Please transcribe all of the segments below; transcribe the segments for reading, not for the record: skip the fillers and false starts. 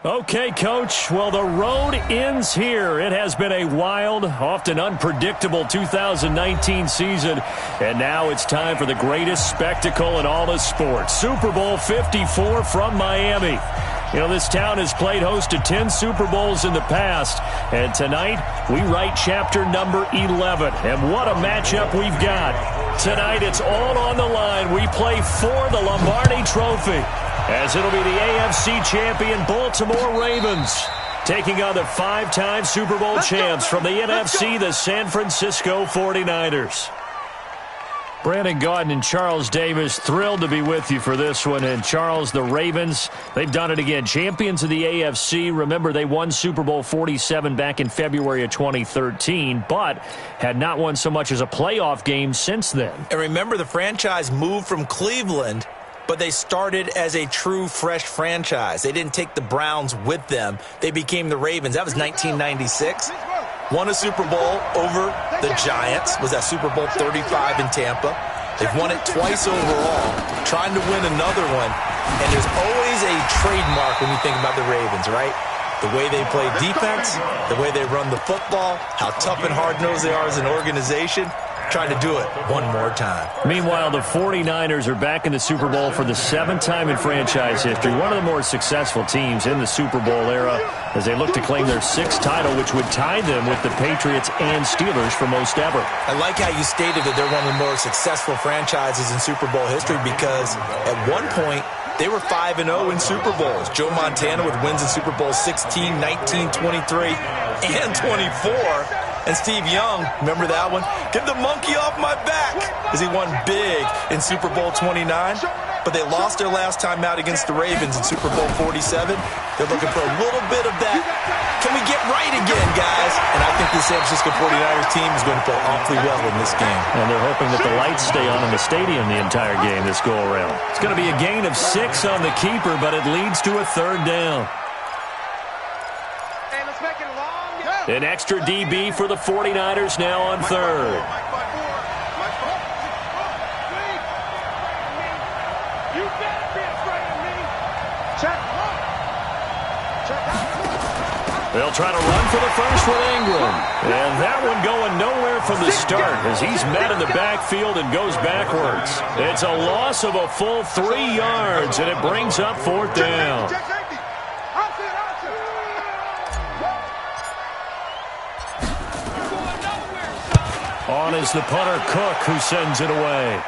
Okay, Coach. Well, the road ends here. It has been a wild, often unpredictable 2019 season. And now it's time for the greatest spectacle in all of sports. Super Bowl 54 from Miami. You know, this town has played host to 10 Super Bowls in the past. And tonight, we write chapter number 11. And what a matchup we've got. Tonight, it's all on the line. We play for the Lombardi Trophy, as it'll be the AFC champion Baltimore Ravens taking on the five-time Super Bowl champs from the NFC, the San Francisco 49ers. Brandon Gaudin and Charles Davis, thrilled to be with you for this one. And Charles, the Ravens, they've done it again. Champions of the AFC. Remember, they won Super Bowl 47 back in February of 2013, but had not won so much as a playoff game since then. And remember, the franchise moved from Cleveland, but they started as a true fresh franchise. They didn't take the Browns with them. They became the Ravens. That was 1996. Won a Super Bowl over the Giants. Was that Super Bowl 35 in Tampa. They've won it twice overall, trying to win another one. And there's always a trademark when you think about the Ravens, right? The way they play defense, the way they run the football, how tough and hard-nosed they are as an organization. Trying to do it one more time. Meanwhile, the 49ers are back in the Super Bowl for the seventh time in franchise history. One of the more successful teams in the Super Bowl era as they look to claim their sixth title, which would tie them with the Patriots and Steelers for most ever. I like how you stated that they're one of the more successful franchises in Super Bowl history because at one point, they were 5-0 in Super Bowls. Joe Montana with wins in Super Bowl 16, 19, 23, and 24. And Steve Young, remember that one? Get the monkey off my back, as he won big in Super Bowl 29. But they lost their last time out against the Ravens in Super Bowl 47. They're looking for a little bit of that. Can we get right again, guys? And I think the San Francisco 49ers team is going to play awfully well in this game. And they're hoping that the lights stay on in the stadium the entire game this go-around. It's going to be a gain of 6 on the keeper, but it leads to a third down. An extra DB for the 49ers now on third. They'll try to run for the first with Ingram. And that one going nowhere from the start as he's met in the backfield and goes backwards. It's a loss of a full 3 yards, and it brings up fourth down. On is the punter, Cook, who sends it away.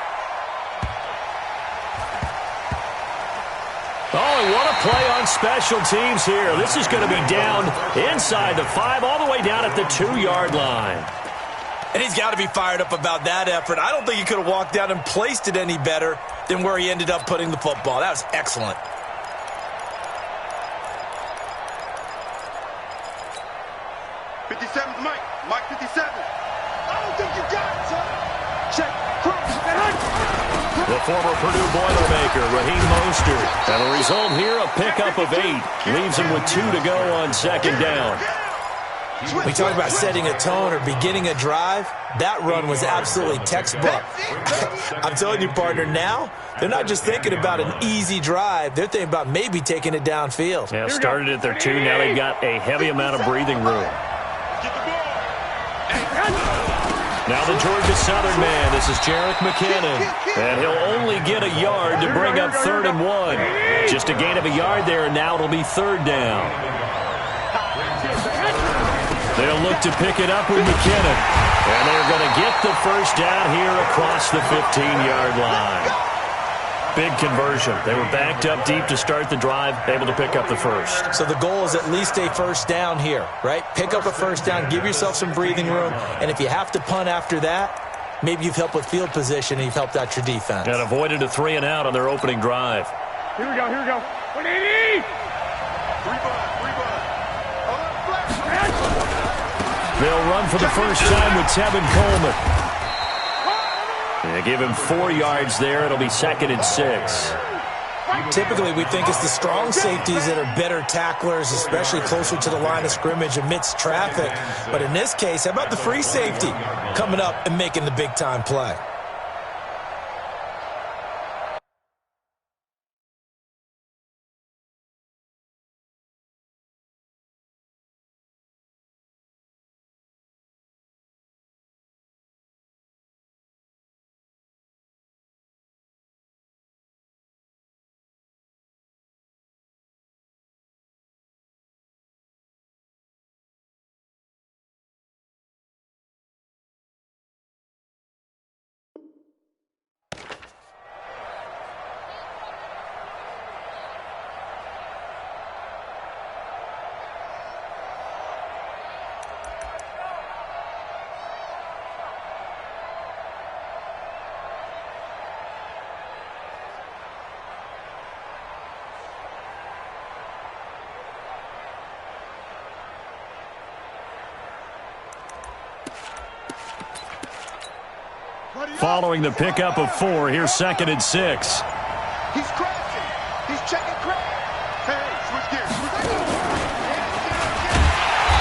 Oh, and what a play on special teams here. This is going to be down inside the 5, all the way down at the 2-yard line. And he's got to be fired up about that effort. I don't think he could have walked down and placed it any better than where he ended up putting the football. That was excellent. Mike 57. I don't think you got it, son. Check. The former Purdue Boilermaker, Raheem Mostert. And the result here, a pickup of 8. Leaves him with 2 to go on second down. We talk about setting a tone or beginning a drive. That run was absolutely textbook. I'm telling you, partner, now they're not just thinking about an easy drive. They're thinking about maybe taking it downfield. Yeah, started at their 2. Now they've got a heavy amount of breathing room. Now the Georgia Southern man, this is Jerick McKinnon. And he'll only get a yard to bring up 3rd and 1. Just a gain of a yard there, and now it'll be 3rd down. They'll look to pick it up with McKinnon. And they're going to get the first down here across the 15-yard line. Big conversion. They were backed up deep to start the drive, able to pick up the first. So the goal is at least a first down here, right? Pick up a first down, give yourself some breathing room, and if you have to punt after that, maybe you've helped with field position and you've helped out your defense. And avoided a 3-and-out on their opening drive. Here we go. 180! They'll run for the first time with Tevin Coleman. They give him 4 yards there. It'll be 2nd and 6. Typically, we think it's the strong safeties that are better tacklers, especially closer to the line of scrimmage amidst traffic. But in this case, how about the free safety coming up and making the big-time play? following the pickup of 4. Here's 2nd and 6. He's crashing. He's checking crash. Hey, switch gears.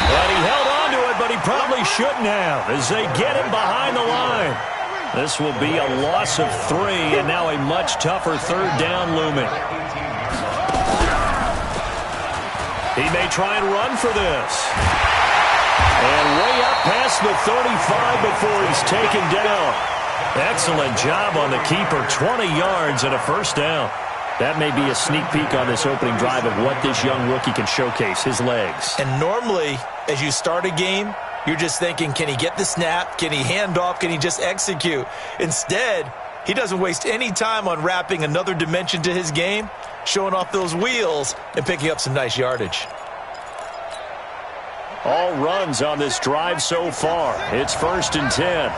And he held on to it, but he probably shouldn't have as they get him behind the line. This will be a loss of 3, and now a much tougher 3rd down looming. He may try and run for this. And way up past the 35 before he's taken down. Excellent job on the keeper. 20 yards and a 1st down. That may be a sneak peek on this opening drive of what this young rookie can showcase, his legs. And normally, as you start a game, you're just thinking, can he get the snap? Can he hand off? Can he just execute? Instead, he doesn't waste any time unwrapping another dimension to his game, showing off those wheels, and picking up some nice yardage. All runs on this drive so far. It's 1st and 10.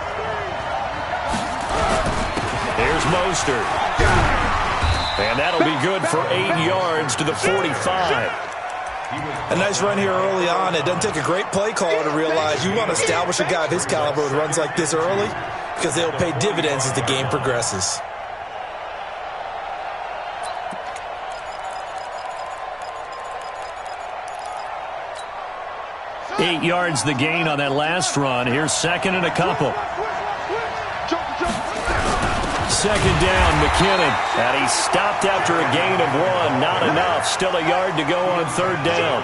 Here's Mostert. And that'll be good for 8 yards to the 45. A nice run here early on. It doesn't take a great play caller to realize you want to establish a guy of his caliber with runs like this early because they'll pay dividends as the game progresses. Eight yards the gain on that last run. Here's 2nd and a couple. 2nd down, McKinnon. And he stopped after a gain of 1. Not enough. Still a yard to go on 3rd down.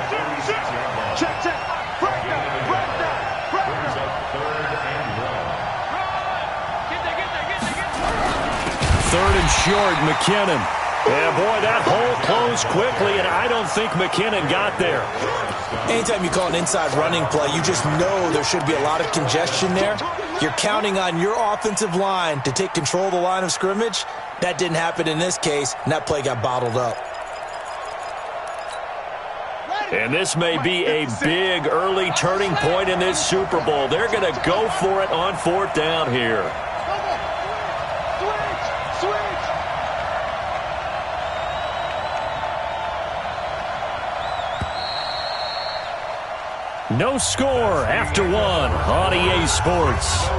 Third and short, McKinnon. And boy, that hole closed quickly, and I don't think McKinnon got there. Anytime you call an inside running play, you just know there should be a lot of congestion there. You're counting on your offensive line to take control of the line of scrimmage. That didn't happen in this case, and that play got bottled up. And this may be a big early turning point in this Super Bowl. They're going to go for it on 4th down here. No score after 1 on EA Sports.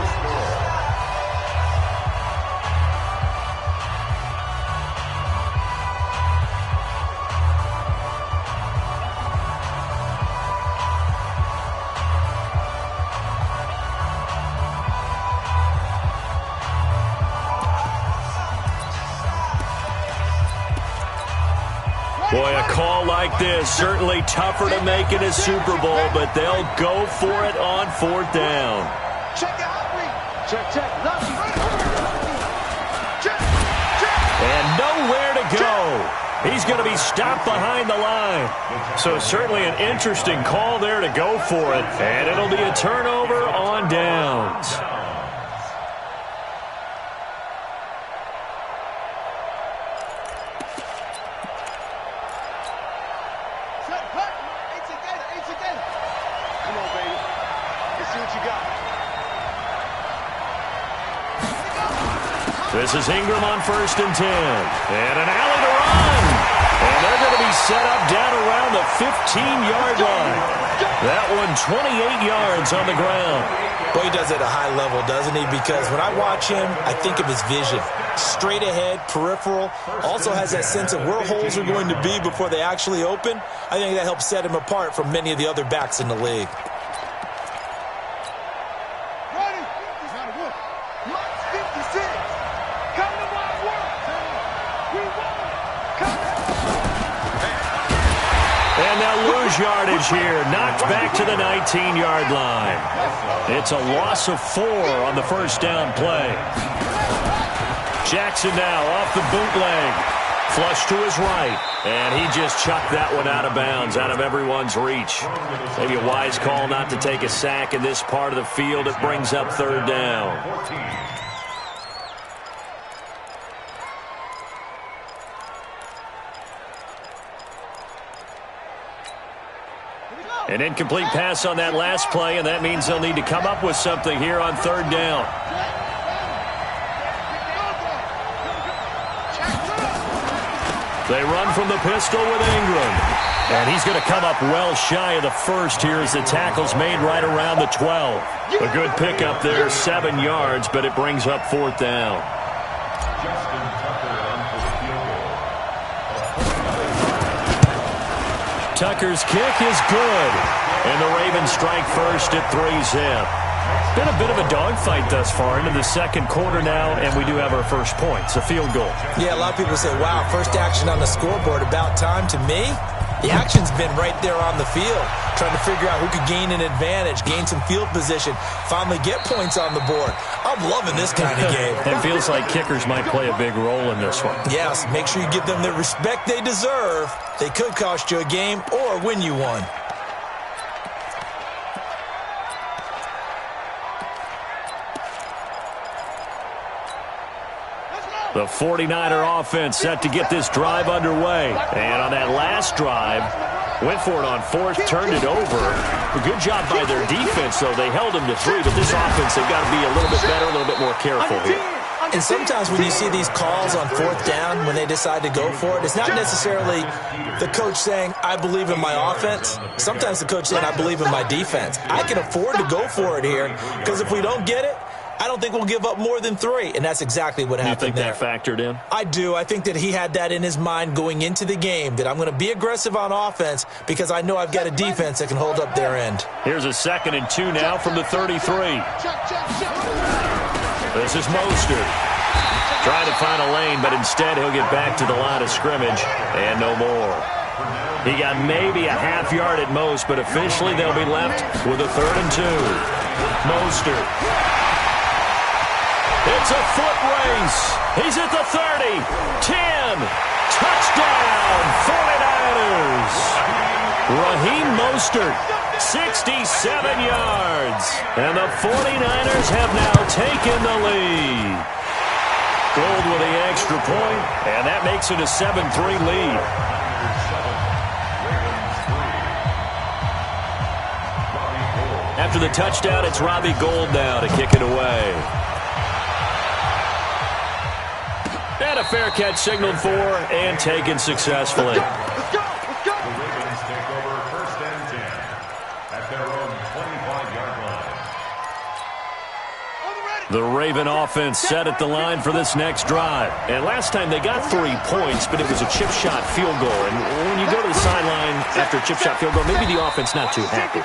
Boy, a call like this, certainly tougher to make in a Super Bowl, but they'll go for it on 4th down. And nowhere to go. He's going to be stopped behind the line. So certainly an interesting call there to go for it. And it'll be a turnover on downs. This is Ingram on 1st and 10. And an alley to run. And they're going to be set up down around the 15-yard line. That one 28 yards on the ground. Boy, he does it at a high level, doesn't he? Because when I watch him, I think of his vision. Straight ahead, peripheral. Also has that sense of where holes are going to be before they actually open. I think that helps set him apart from many of the other backs in the league. Yardage here, knocked back to the 19-yard line. It's a loss of 4 on the 1st down play. Jackson now off the bootleg. Flush to his right. And he just chucked that one out of bounds, out of everyone's reach. Maybe a wise call not to take a sack in this part of the field. It brings up 3rd down. An incomplete pass on that last play, and that means they'll need to come up with something here on 3rd down. They run from the pistol with Ingram. And he's going to come up well shy of the first here as the tackle's made right around the 12. A good pickup there, 7 yards, but it brings up 4th down. Tucker's kick is good. And the Ravens strike first at 3-zip. Been a bit of a dogfight thus far into the second quarter now, and we do have our first points, a field goal. Yeah, a lot of people say, wow, first action on the scoreboard, about time. To me, the action's been right there on the field, trying to figure out who could gain an advantage, gain some field position, finally get points on the board. I'm loving this kind of game. It feels like kickers might play a big role in this one. Yes, make sure you give them the respect they deserve. They could cost you a game or win you one. The 49er offense set to get this drive underway. And on that last drive, went for it on 4th, turned it over. A good job by their defense, though. They held them to 3, but this offense, they've got to be a little bit better, a little bit more careful here. And sometimes when you see these calls on 4th down, when they decide to go for it, it's not necessarily the coach saying, I believe in my offense. Sometimes the coach saying, I believe in my defense. I can afford to go for it here, because if we don't get it, I don't think we'll give up more than 3, and that's exactly what happened there. You think that factored in? I do. I think that he had that in his mind going into the game, that I'm going to be aggressive on offense because I know I've got a defense that can hold up their end. Here's a 2nd and 2 now from the 33. This is Mostert. Trying to find a lane, but instead he'll get back to the line of scrimmage, and no more. He got maybe a half yard at most, but officially they'll be left with a 3rd and 2. Mostert. It's a foot race. He's at the 30, 10, touchdown, 49ers. Raheem Mostert, 67 yards. And the 49ers have now taken the lead. Gold with the extra point, and that makes it a 7-3 lead. After the touchdown, it's Robbie Gould now to kick it away. And a fair catch signaled for and taken successfully. Let's go! Ravens take over 1st and 10 at their own 25-yard line. The Raven offense set at the line for this next drive. And last time they got 3 points, but it was a chip shot field goal. And when you go to the sideline after a chip shot field goal, maybe the offense not too happy.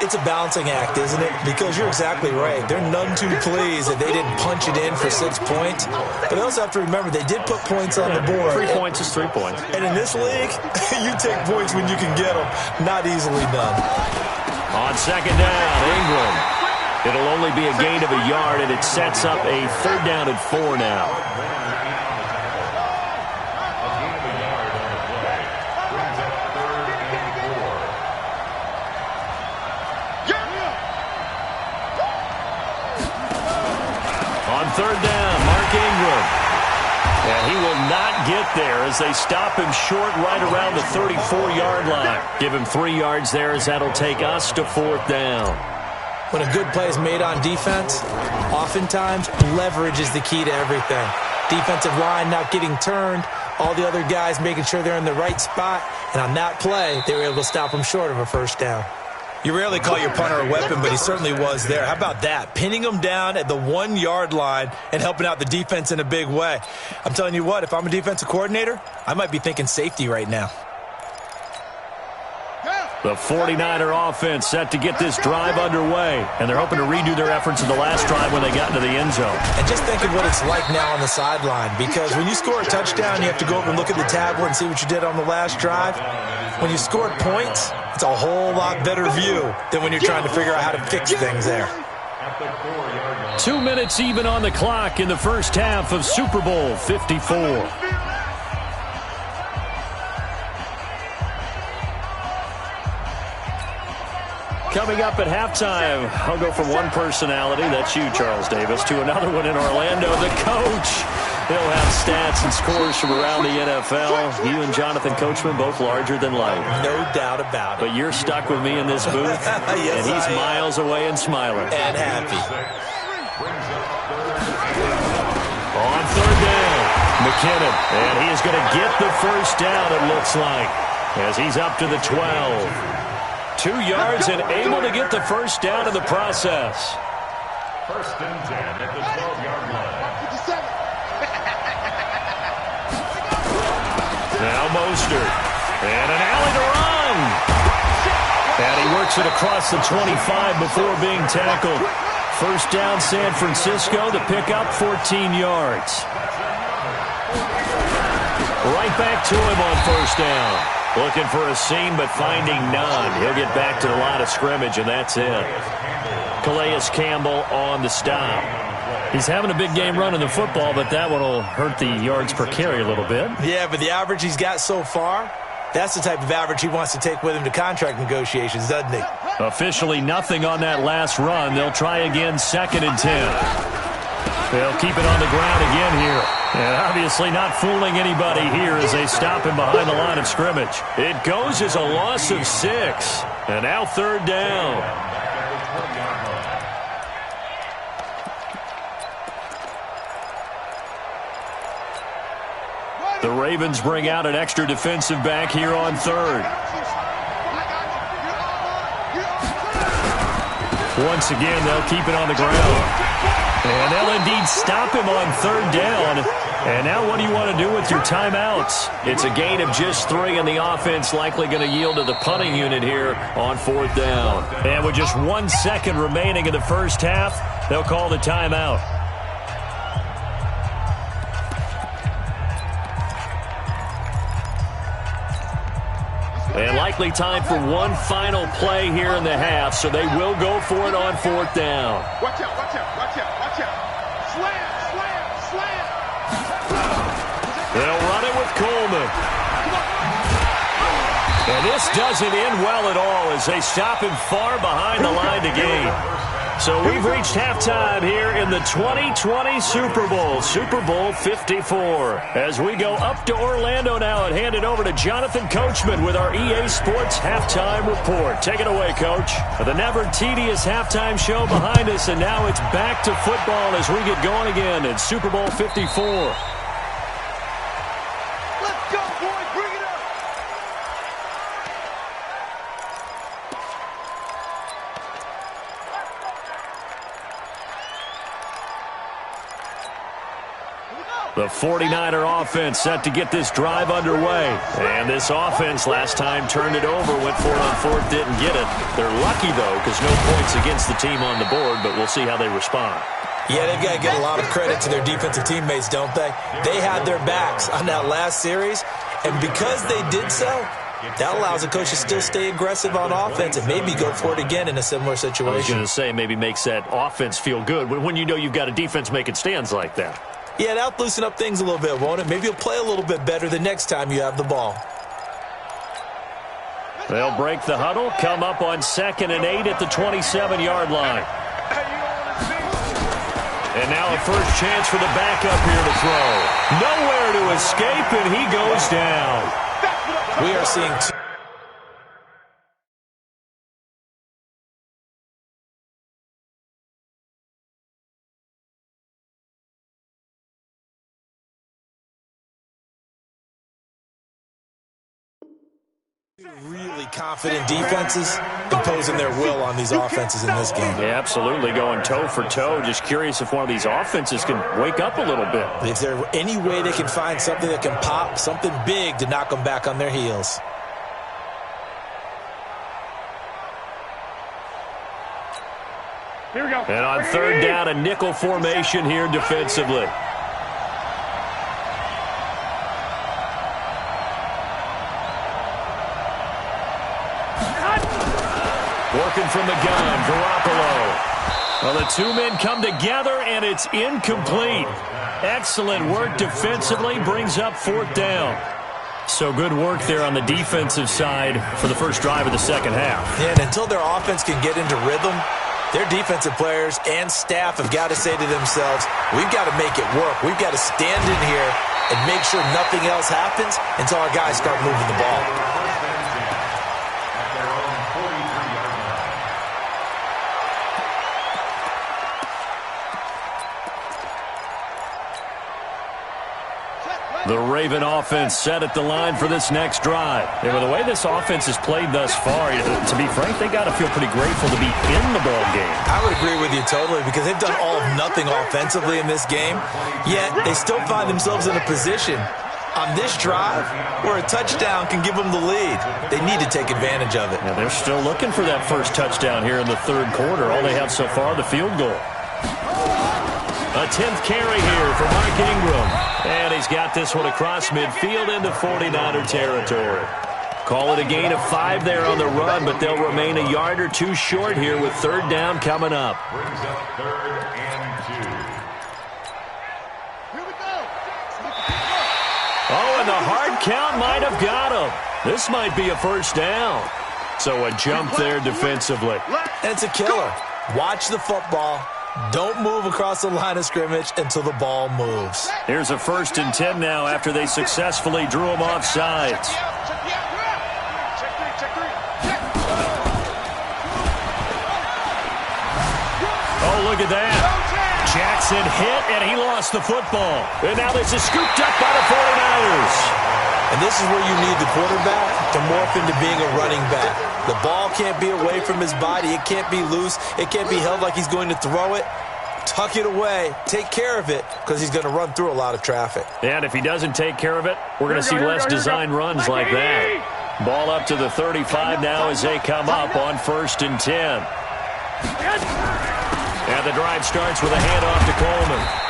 It's a balancing act, isn't it? Because you're exactly right. They're none too pleased that they didn't punch it in for 6 points. But they also have to remember they did put points on the board. 3 points is 3 points. And in this league, you take points when you can get them. Not easily done. On 2nd down, Ingram. It'll only be a gain of a yard, and it sets up a 3rd down and 4 now. On 3rd down, Mark Ingram. And he will not get there as they stop him short right around the 34-yard line. Give him 3 yards there as that'll take us to 4th down. When a good play is made on defense, oftentimes leverage is the key to everything. Defensive line not getting turned, all the other guys making sure they're in the right spot, and on that play, they were able to stop him short of a 1st down. You rarely call your punter a weapon, but he certainly was there. How about that? Pinning him down at the 1-yard line and helping out the defense in a big way. I'm telling you what, if I'm a defensive coordinator, I might be thinking safety right now. The 49er offense set to get this drive underway, and they're hoping to redo their efforts in the last drive when they got into the end zone. And just think of what it's like now on the sideline, because when you score a touchdown, you have to go over and look at the tablet and see what you did on the last drive. When you scored points, it's a whole lot better view than when you're trying to figure out how to fix things there. 2 minutes even on the clock in the first half of Super Bowl 54. Coming up at halftime, I'll go from one personality, that's you, Charles Davis, to another one in Orlando, the coach. He'll have stats and scores from around the NFL. You and Jonathan Coachman, both larger than life. No doubt about it. But you're stuck with me in this booth, yes, and he's miles away and smiling. And happy. On 3rd down, McKinnon, and he is going to get the first down, it looks like, as he's up to the 12. 2 yards and able to get the first down in the process. First and 10 at the 12-yard line. Now Mostert, and an alley to run. And he works it across the 25 before being tackled. First down, San Francisco. The pickup, 14 yards. Right back to him on first down. Looking for a seam, but finding none. He'll get back to the line of scrimmage, and that's it. Calais Campbell on the stop. He's having a big game running the football, but that one will hurt the yards per carry a little bit. Yeah, but the average he's got so far, that's the type of average he wants to take with him to contract negotiations, doesn't he? Officially nothing on that last run. They'll try again, 2nd and 10. They'll keep it on the ground again here. And obviously not fooling anybody here as they stop him behind the line of scrimmage. It goes as a loss of 6. And now 3rd down. The Ravens bring out an extra defensive back here on 3rd. Once again, they'll keep it on the ground. And they'll indeed stop him on 3rd down. And now what do you want to do with your timeouts? It's a gain of just 3, and the offense likely going to yield to the punting unit here on 4th down. And with just 1 second remaining in the first half, they'll call the timeout. And likely time for one final play here in the half, so they will go for it on 4th down. Watch out, watch out, watch out, watch out. Slam, slam, slam. They'll run it with Coleman. And this doesn't end well at all as they stop him far behind the line to gain. So we've reached halftime here in the 2020 Super Bowl, Super Bowl 54. As we go up to Orlando now and hand it over to Jonathan Coachman with our EA Sports Halftime Report. Take it away, Coach. The never tedious halftime show behind us, and now it's back to football as we get going again in Super Bowl 54. Let's go, boys. Bring it up. The 49er offense set to get this drive underway. And this offense last time turned it over, went for it on 4th, didn't get it. They're lucky, though, because no points against the team on the board, but we'll see how they respond. Yeah, they've got to get a lot of credit to their defensive teammates, don't they? They had their backs on that last series, and because they did so, that allows the coach to still stay aggressive on offense and maybe go for it again in a similar situation. I was going to say, maybe makes that offense feel good when you know you've got a defense making stands like that. Yeah, that'll loosen up things a little bit, won't it? Maybe you'll play a little bit better the next time you have the ball. They'll break the huddle, come up on 2nd and 8 at the 27-yard line. And now a first chance for the backup here to throw. Nowhere to escape, and he goes down. We are seeing two. Really confident defenses imposing their will on these offenses in this game. Yeah, absolutely, going toe for toe. Just curious if one of these offenses can wake up a little bit. If there any way they can find something that can pop, something big to knock them back on their heels. Here we go. And on 3rd down, a nickel formation here defensively. Working from the gun, Garoppolo. Well, the two men come together, and it's incomplete. Excellent work defensively, brings up 4th down. So good work there on the defensive side for the first drive of the second half. Yeah, and until their offense can get into rhythm, their defensive players and staff have got to say to themselves, we've got to make it work. We've got to stand in here and make sure nothing else happens until our guys start moving the ball. The Raven offense set at the line for this next drive. And with the way this offense has played thus far, to be frank, they got to feel pretty grateful to be in the ball game. I would agree with you totally because they've done all of nothing offensively in this game, yet they still find themselves in a position on this drive where a touchdown can give them the lead. They need to take advantage of it. Yeah, they're still looking for that first touchdown here in the third quarter. All they have so far, the field goal. A 10th carry here for Mark Ingram. And he's got this one across midfield into 49er territory. Call it a gain of 5 there on the run, but they'll remain a yard or two short here with third down coming up. Brings up 3rd and 2. Here we go. Oh, and the hard count might have got him. This might be a first down. So a jump there defensively. And it's a killer. Watch the football. Don't move across the line of scrimmage until the ball moves. Here's a 1st and 10 now after they successfully drew him off sides. Oh, look at that. Jackson hit, and he lost the football. And now this is scooped up by the 49ers. And this is where you need the quarterback to morph into being a running back. The ball can't be away from his body. It can't be loose. It can't be held like he's going to throw it. Tuck it away. Take care of it because he's going to run through a lot of traffic. And if he doesn't take care of it, we're going to see less design runs like that. Ball up to the 35 now as they come up on 1st and 10. And the drive starts with a handoff to Coleman.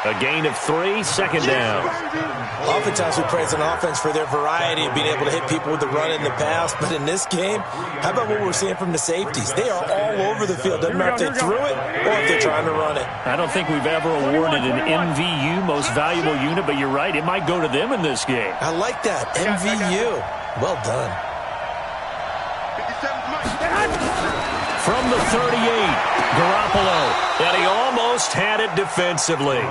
A gain of 3, 2nd down. Oftentimes we praise an offense for their variety of being able to hit people with the run in the pass. But in this game, how about what we're seeing from the safeties? They are all over the field. Doesn't matter if they threw it or if they're trying to run it. I don't think we've ever awarded an MVU, most valuable unit, but you're right. It might go to them in this game. I like that. MVU. Well done. From the 38, Garoppolo. And he almost had it defensively.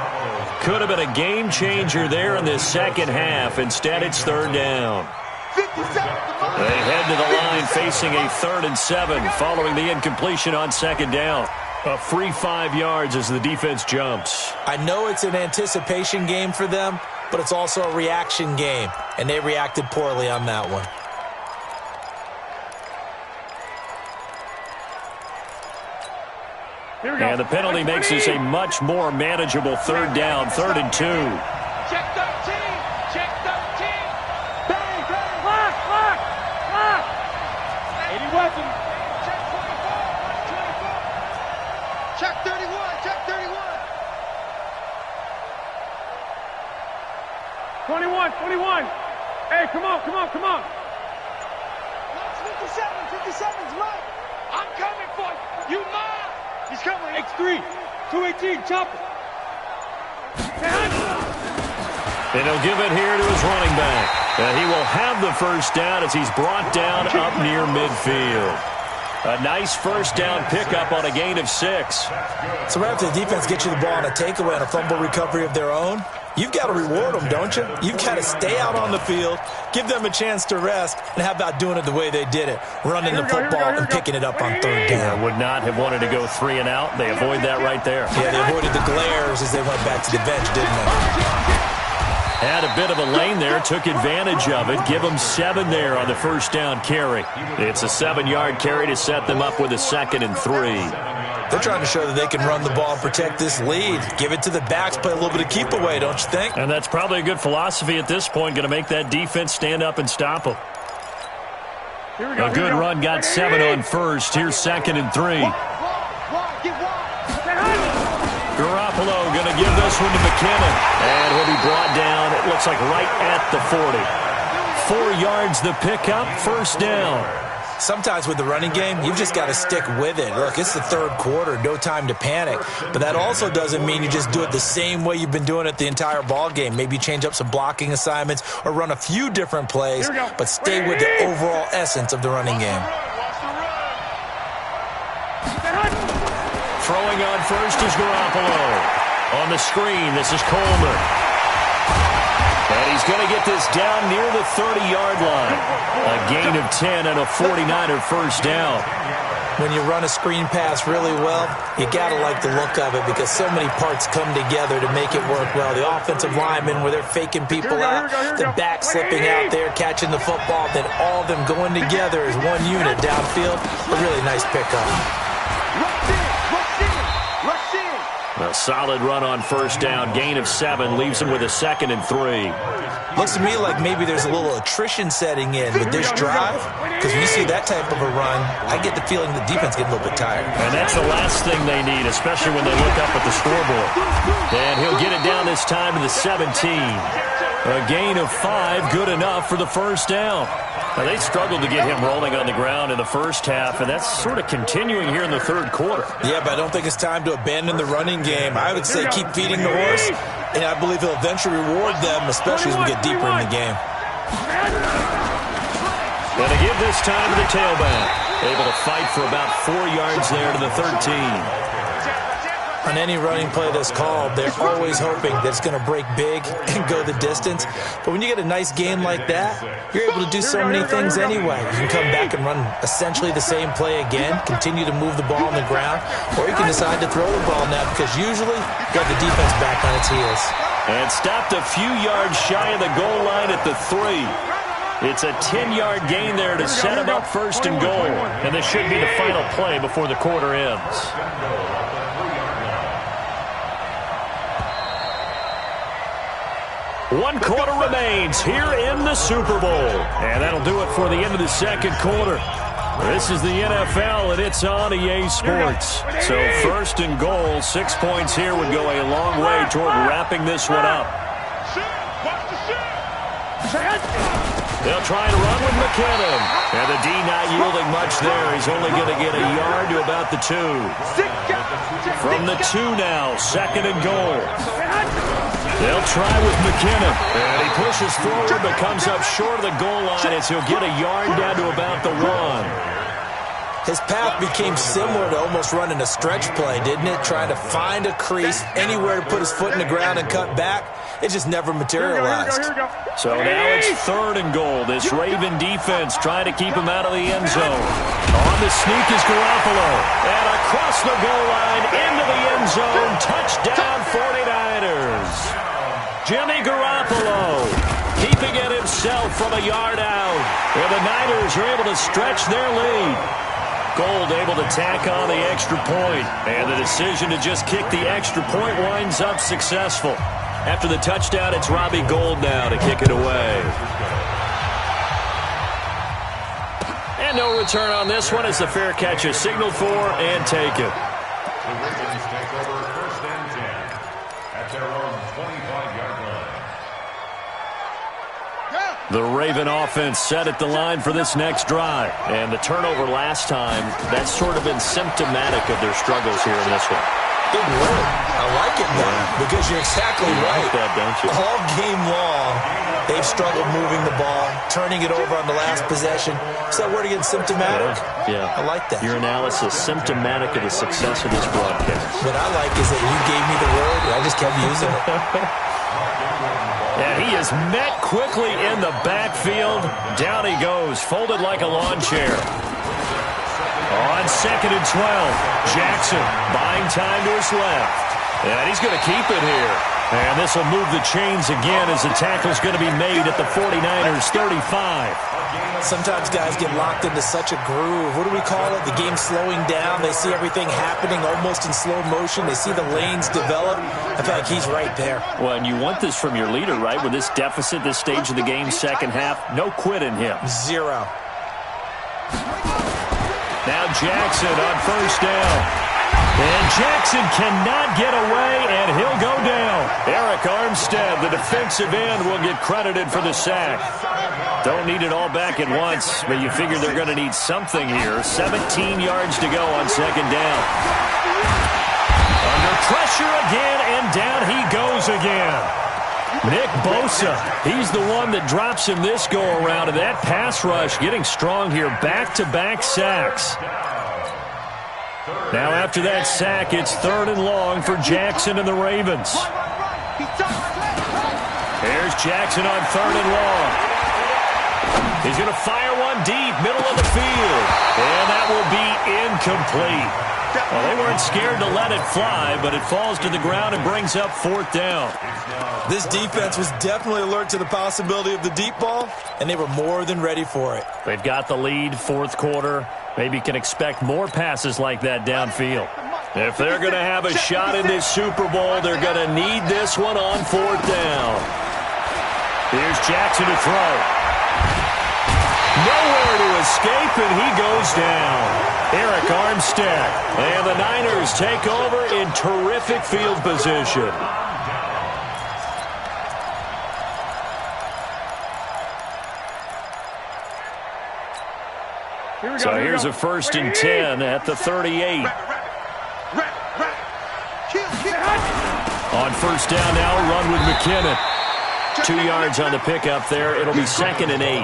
Could have been a game changer there in this second half. Instead, it's 3rd down. They head to the line facing a 3rd and 7 following the incompletion on 2nd down. A free 5 yards as the defense jumps. I know it's an anticipation game for them, but it's also a reaction game, and they reacted poorly on that one. And the penalty makes this a much more manageable 3rd down, 3rd and 2. Check 13. Check 13. Bang, bang. Lock, lock, lock. 80 weapons. Check 24. Check 31. Check 31. 21, 21. Hey, come on, come on, come on. 57's mine. I'm coming for you. You mine. He's coming. X3, 218, chop it. And he'll give it here to his running back. And he will have the first down as he's brought down up near midfield. A nice first down pickup on a gain of 6. So right after the defense gets you the ball on a takeaway and a fumble recovery of their own, you've got to reward them, don't you? You've got to stay out on the field, give them a chance to rest, and how about doing it the way they did it, running the football and picking it up on 3rd down. Would not have wanted to go 3 and out. They avoid that right there. Yeah, they avoided the glares as they went back to the bench, didn't they? Had a bit of a lane there, took advantage of it. Give them 7 there on the first down carry. It's a 7-yard carry to set them up with a 2nd and 3. They're trying to show that they can run the ball and protect this lead. Give it to the backs, play a little bit of keep away, don't you think? And that's probably a good philosophy at this point, going to make that defense stand up and stop them. A good run, got 7 on first. Here's 2nd and 3. Garoppolo going to give this one to McKinnon. And he'll be brought down, it looks like right at the 40. 4 yards the pickup, first down. Sometimes with the running game, you've just got to stick with it. Look, it's the 3rd quarter, no time to panic. But that also doesn't mean you just do it the same way you've been doing it the entire ball game. Maybe change up some blocking assignments or run a few different plays, but stay with the overall essence of the running game. Throwing on first is Garoppolo. On the screen, this is Coleman. And he's going to get this down near the 30-yard line. A gain of 10 and a 49er first down. When you run a screen pass really well, you got to like the look of it because so many parts come together to make it work well. The offensive linemen, where they're faking people out, the back slipping out there, catching the football, then all of them going together as one unit downfield. A really nice pickup. A solid run on first down. Gain of 7 leaves him with a 2nd and 3. Looks to me like maybe there's a little attrition setting in with this drive, because when you see that type of a run, I get the feeling the defense getting a little bit tired. And that's the last thing they need, especially when they look up at the scoreboard. And he'll get it down this time to the 17. A gain of 5, good enough for the first down. Now, they struggled to get him rolling on the ground in the first half, and that's sort of continuing here in the third quarter. Yeah, but I don't think it's time to abandon the running game. I would say keep feeding the horse, and I believe he'll eventually reward them, especially as we get deeper in the game. And to give this time to the tailback. Able to fight for about 4 yards there to the 13. On any running play that's called, they're always hoping that it's going to break big and go the distance. But when you get a nice game like that, you're able to do so many things anyway. You can come back and run essentially the same play again, continue to move the ball on the ground, or you can decide to throw the ball now because usually you have the defense back on its heels. And stopped a few yards shy of the goal line at the 3. It's a 10-yard gain there to set him up first and goal. And this should be the final play before the quarter ends. One quarter remains here in the Super Bowl. And that'll do it for the end of the second quarter. This is the NFL, and it's on EA Sports. So first and goal, 6 points here would go a long way toward wrapping this one up. They'll try and run with McKinnon. And the D not yielding much there. He's only going to get a yard to about the 2. From the 2 now, second and goal. They'll try with McKinnon. And he pushes forward but comes up short of the goal line as he'll get a yard down to about the 1. His path became similar to almost running a stretch play, didn't it? Trying to find a crease, anywhere to put his foot in the ground and cut back. It just never materialized. So now it's third and goal. This Raven defense trying to keep him out of the end zone. On the sneak is Garoppolo. And across the goal line into the end zone. Touchdown 49ers. Jimmy Garoppolo keeping it himself from a yard out. And the Niners are able to stretch their lead. Gold able to tack on the extra point. And the decision to just kick the extra point winds up successful. After the touchdown, it's Robbie Gould now to kick it away. And no return on this one as the fair catch is signaled for and taken. The Ravens take over first and 10 at their own 25-yard line. The Raven offense set at the line for this next drive. And the turnover last time, that's sort of been symptomatic of their struggles here in this one. Big word. I like it, though, because you're exactly right. Like that, don't you? All game long, they've struggled moving the ball, turning it over on the last possession. Is that word again, symptomatic? Yeah. I like that. Your analysis, symptomatic of the success of this broadcast. What I like is that you gave me the word, and I just kept using it. And he is met quickly in the backfield. Down he goes, folded like a lawn chair. On second and 12, Jackson buying time to his left. And he's going to keep it here. And this will move the chains again as the tackle's going to be made at the 49ers 35. Sometimes guys get locked into such a groove. What do we call it? The game slowing down. They see everything happening almost in slow motion. They see the lanes develop. I feel like he's right there. Well, and you want this from your leader, right? With this deficit, this stage of the game, second half, no quit in him. Zero. Now Jackson on first down. And Jackson cannot get away, and he'll go down. Eric Armstead, the defensive end, will get credited for the sack. Don't need it all back at once, but you figure they're going to need something here. 17 yards to go on second down. Under pressure again, and down he goes again. Nick Bosa, he's the one that drops him this go-around, and that pass rush getting strong here. Back-to-back sacks. Now after that sack, it's third and long for Jackson and the Ravens. Here's Jackson on third and long. He's going to fire one deep, middle of the field. And that will be incomplete. Well, they weren't scared to let it fly, but it falls to the ground and brings up 4th down. This defense was definitely alert to the possibility of the deep ball, and they were more than ready for it. They've got the lead, 4th quarter. Maybe can expect more passes like that downfield. If they're going to have a shot in this Super Bowl, they're going to need this one on 4th down. Here's Jackson to throw. Nowhere to escape, and he goes down. Eric Armstead. And the Niners take over in terrific field position. So here's a 1st and 10 at the 38. On 1st down now, a run with McKinnon. 2 yards on the pickup there. It'll be 2nd and 8.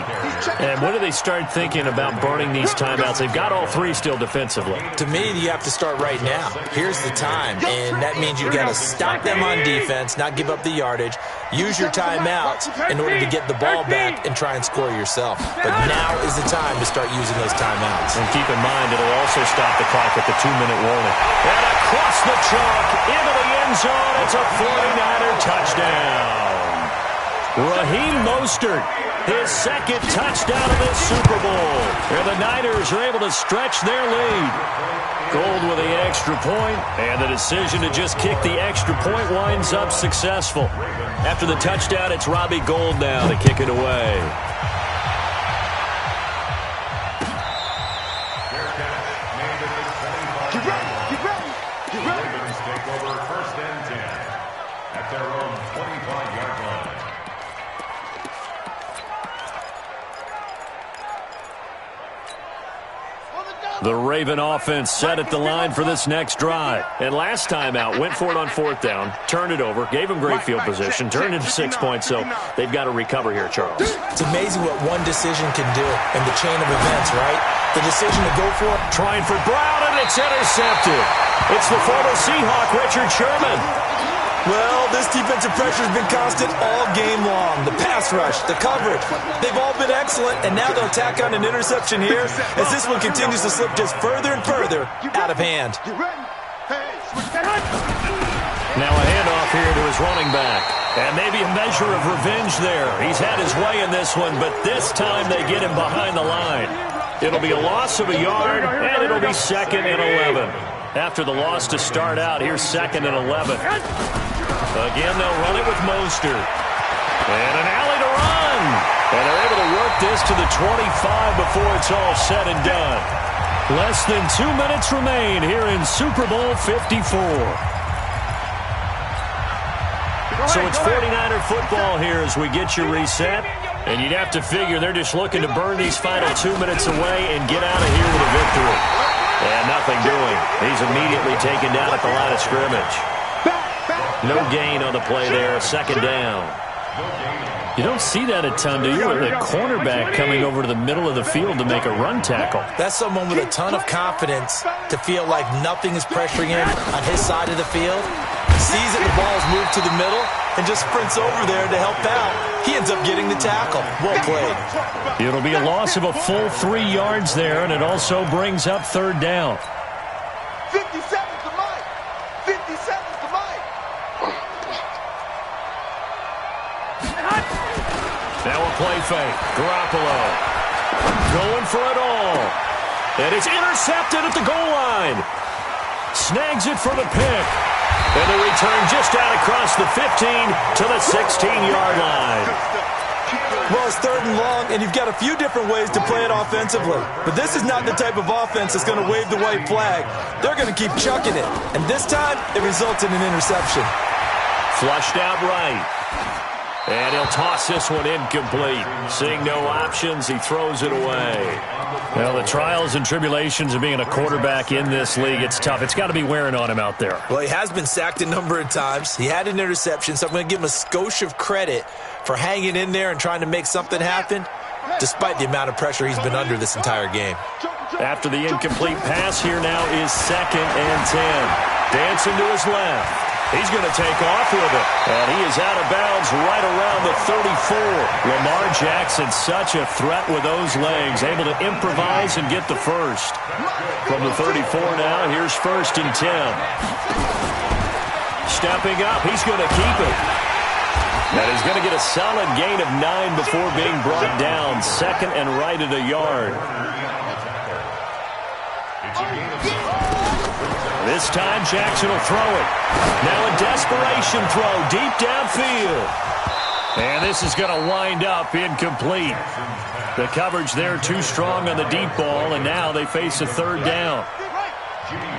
And when do they start thinking about burning these timeouts? They've got all 3 still defensively. To me, you have to start right now. Here's the time, and that means you've got to stop them on defense, not give up the yardage, use your timeouts in order to get the ball back and try and score yourself. But now is the time to start using those timeouts. And keep in mind, it'll also stop the clock at the 2-minute warning. And across the chalk, into the end zone, it's a 49er touchdown. Raheem Mostert, his 2nd touchdown of this Super Bowl. And the Niners are able to stretch their lead. Gold with the extra point, and the decision to just kick the extra point winds up successful. After the touchdown, it's Robbie Gould now to kick it away. Ravens take over 1st and 10 at their own 25-yard line. The Raven offense set at the line for this next drive. And last time out, went for it on 4th down, turned it over, gave them great field position, turned it to 6 points, so they've got to recover here, Charles. It's amazing what one decision can do in the chain of events, right? The decision to go for it. Trying for Brown, and it's intercepted. It's the former Seahawk, Richard Sherman. Well, this defensive pressure has been constant all game long. The pass rush, the coverage, they've all been excellent, and now they'll tack on an interception here as this one continues to slip just further and further out of hand. Now a handoff here to his running back. And maybe a measure of revenge there. He's had his way in this one, but this time they get him behind the line. It'll be a loss of a yard, and it'll be 2nd and 11. After the loss to start out, here's 2nd and 11. Again, they'll run it with Mostert. And an alley to run. And they're able to work this to the 25 before it's all said and done. Less than 2 minutes remain here in Super Bowl 54. So it's 49er football here as we get you reset. And you'd have to figure they're just looking to burn these final 2 minutes away and get out of here with a victory. And nothing doing. He's immediately taken down at the line of scrimmage. No gain on the play there, 2nd down. You don't see that a ton, do you? With a cornerback coming over to the middle of the field to make a run tackle. That's someone with a ton of confidence to feel like nothing is pressuring him on his side of the field. Sees that the ball's moved to the middle and just sprints over there to help out. He ends up getting the tackle. Well played. It'll be a loss of a full 3 yards there, and it also brings up 3rd down. 50 seconds to Mike. 50 seconds to Mike. Now a play fake. Garoppolo going for it all. And it's intercepted at the goal line. Snags it for the pick. And the return just out across the 15 to the 16-yard line. Well, it's 3rd and long, and you've got a few different ways to play it offensively. But this is not the type of offense that's going to wave the white flag. They're going to keep chucking it. And this time, it results in an interception. Flushed out right. And he'll toss this one incomplete. Seeing no options, he throws it away. Well, the trials and tribulations of being a quarterback in this league, it's tough. It's got to be wearing on him out there. Well, he has been sacked a number of times. He had an interception, so I'm going to give him a skosh of credit for hanging in there and trying to make something happen, despite the amount of pressure he's been under this entire game. After the incomplete pass, here now is 2nd and 10. Dancing to his left. He's going to take off with it. And he is out of bounds right around the 34. Lamar Jackson, such a threat with those legs, able to improvise and get the first. From the 34 now, here's 1st and 10. Stepping up, he's going to keep it. And he's going to get a solid gain of 9 before being brought down. 2nd and right at a yard. This time, Jackson will throw it. Now a desperation throw deep downfield. And this is going to wind up incomplete. The coverage there too strong on the deep ball, and now they face a 3rd down.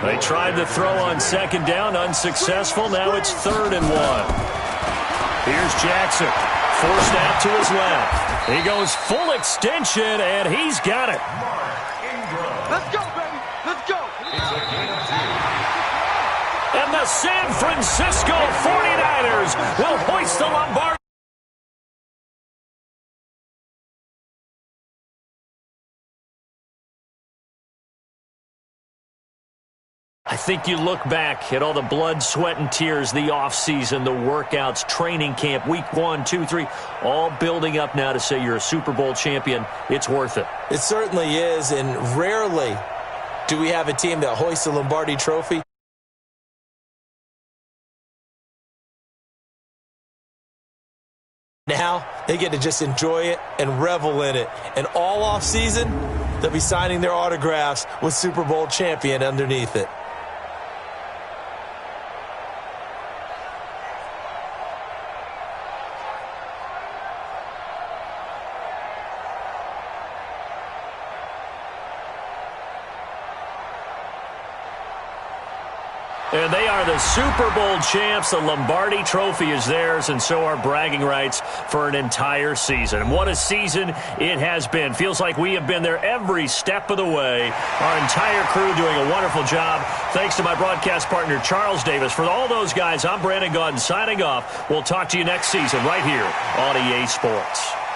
They tried the throw on 2nd down, unsuccessful. Now it's 3rd and 1. Here's Jackson, forced out to his left. He goes full extension, and he's got it. Let's go, baby. Let's go. And the San Francisco 49ers will hoist the Lombardi. I think you look back at all the blood, sweat, and tears, the offseason, the workouts, training camp, week 1, 2, 3, all building up now to say you're a Super Bowl champion. It's worth it. It certainly is, and rarely do we have a team that hoists the Lombardi Trophy. Now they get to just enjoy it and revel in it. And all offseason, they'll be signing their autographs with Super Bowl champion underneath it. And they are the Super Bowl champs. The Lombardi Trophy is theirs, and so are bragging rights for an entire season. And what a season it has been. Feels like we have been there every step of the way. Our entire crew doing a wonderful job. Thanks to my broadcast partner, Charles Davis. For all those guys, I'm Brandon Gaudin signing off. We'll talk to you next season right here on EA Sports.